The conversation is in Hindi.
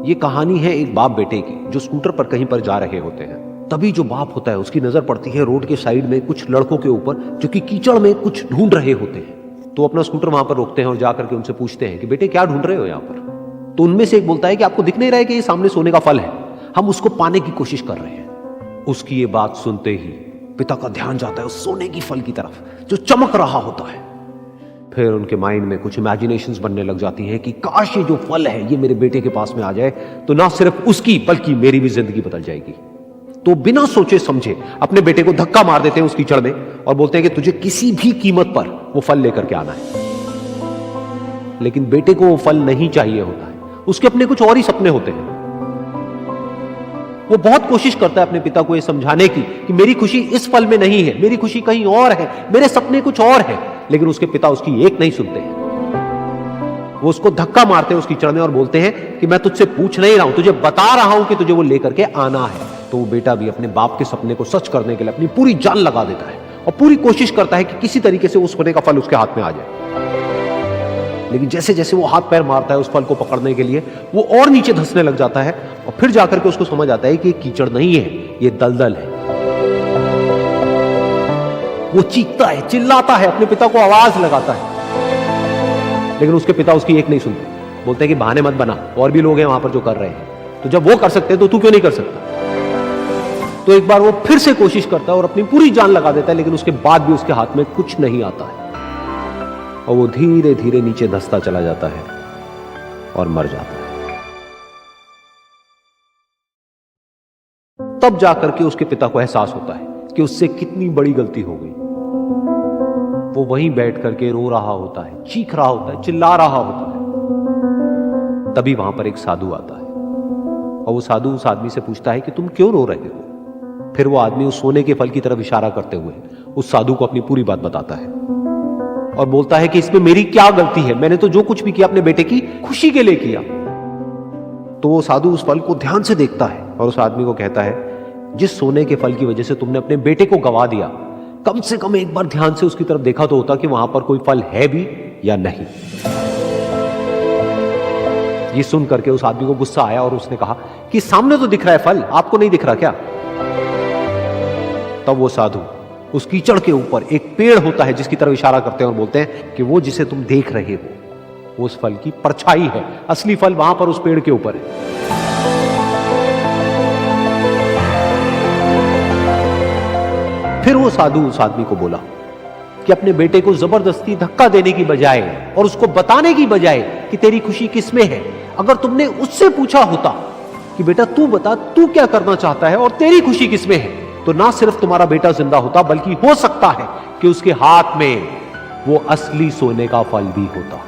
ये कहानी है एक बाप बेटे की जो स्कूटर पर कहीं पर जा रहे होते हैं। तभी जो बाप होता है उसकी नजर पड़ती है रोड के साइड में कुछ लड़कों के ऊपर जो कि कीचड़ में कुछ ढूंढ रहे होते हैं। तो अपना स्कूटर वहां पर रोकते हैं और जाकर के उनसे पूछते हैं कि बेटे क्या ढूंढ रहे हो यहाँ पर। तो उनमें से एक बोलता है कि आपको दिख नहीं रहा है कि ये सामने सोने का फल है, हम उसको पाने की कोशिश कर रहे हैं। उसकी ये बात सुनते ही पिता का ध्यान जाता है उस सोने की फल की तरफ जो चमक रहा होता है। फिर उनके माइंड में कुछ इमेजिनेशंस बनने लग जाती हैं कि काश ये जो फल है ये मेरे बेटे के पास में आ जाए तो ना सिर्फ उसकी बल्कि मेरी भी जिंदगी बदल जाएगी। तो बिना सोचे समझे अपने बेटे को धक्का मार देते हैं उस कीचड़ में और बोलते हैं कि तुझे किसी भी कीमत पर वो फल लेकर के आना है। लेकिन बेटे को वो फल नहीं चाहिए होता है, उसके अपने कुछ और ही सपने होते हैं। वो बहुत कोशिश करता है अपने पिता को ये समझाने की कि मेरी खुशी इस फल में नहीं है, मेरी खुशी कहीं और है, मेरे सपने कुछ और है। लेकिन उसके पिता उसकी एक नहीं सुनते हैं। वो उसको धक्का मारते हैं उस कीचड़ में और बोलते हैं कि मैं तुझसे पूछ नहीं रहा हूं, तुझे बता रहा हूं कि तुझे वो लेकर के आना है। तो वो बेटा भी अपने बाप के सपने को सच करने के लिए अपनी पूरी जान लगा देता है और पूरी कोशिश करता है कि किसी तरीके से उस सोने का फल उसके हाथ में आ जाए। लेकिन जैसे जैसे वो हाथ पैर मारता है उस फल को पकड़ने के लिए, वो और नीचे धंसने लग जाता है और फिर जाकर के उसको समझ आता है कि ये कीचड़ नहीं है, ये दलदल है। वो चीखता है, चिल्लाता है, अपने पिता को आवाज लगाता है, लेकिन उसके पिता उसकी एक नहीं सुनते। बोलते हैं कि बहाने मत बना, और भी लोग हैं वहां पर जो कर रहे हैं, तो जब वो कर सकते हैं तो तू क्यों नहीं कर सकता। तो एक बार वो फिर से कोशिश करता है और अपनी पूरी जान लगा देता है, लेकिन उसके बाद भी उसके हाथ में कुछ नहीं आता है और वो धीरे धीरे नीचे धंसता चला जाता है और मर जाता है। तब जाकर के उसके पिता को एहसास होता है कि उससे कितनी बड़ी गलती हो गई। वो वहीं बैठ करके रो रहा होता है, चीख रहा होता है, चिल्ला रहा होता है। तभी वहां पर एक साधु आता है और वो साधु उस आदमी से पूछता है कि तुम क्यों रो रहे हो। फिर वो आदमी उस सोने के फल की तरफ इशारा करते हुए उस साधु को अपनी पूरी बात बताता है और बोलता है कि इसमें मेरी क्या गलती है, मैंने तो जो कुछ भी किया अपने बेटे की खुशी के लिए किया। तो वो साधु उस फल को ध्यान से देखता है और उस आदमी को कहता है, जिस सोने के फल की वजह से तुमने अपने बेटे को गवा दिया, कम से कम एक बार ध्यान से उसकी तरफ देखा तो होता कि वहां पर कोई फल है भी या नहीं। ये सुन करके उस आदमी को गुस्सा आया और उसने कहा कि सामने तो दिख रहा है फल, आपको नहीं दिख रहा क्या। तब वो साधु उस कीचड़ के ऊपर एक पेड़ होता है जिसकी तरफ इशारा करते हैं और बोलते हैं कि वो जिसे तुम देख रहे हो वो उस फल की परछाई है, असली फल वहां पर उस पेड़ के ऊपर है। फिर वो साधु उस आदमी को बोला कि अपने बेटे को जबरदस्ती धक्का देने की बजाय और उसको बताने की बजाय कि तेरी खुशी किसमें है, अगर तुमने उससे पूछा होता कि बेटा तू बता तू क्या करना चाहता है और तेरी खुशी किसमें है, तो ना सिर्फ तुम्हारा बेटा जिंदा होता बल्कि हो सकता है कि उसके हाथ में वो असली सोने का फल भी होता।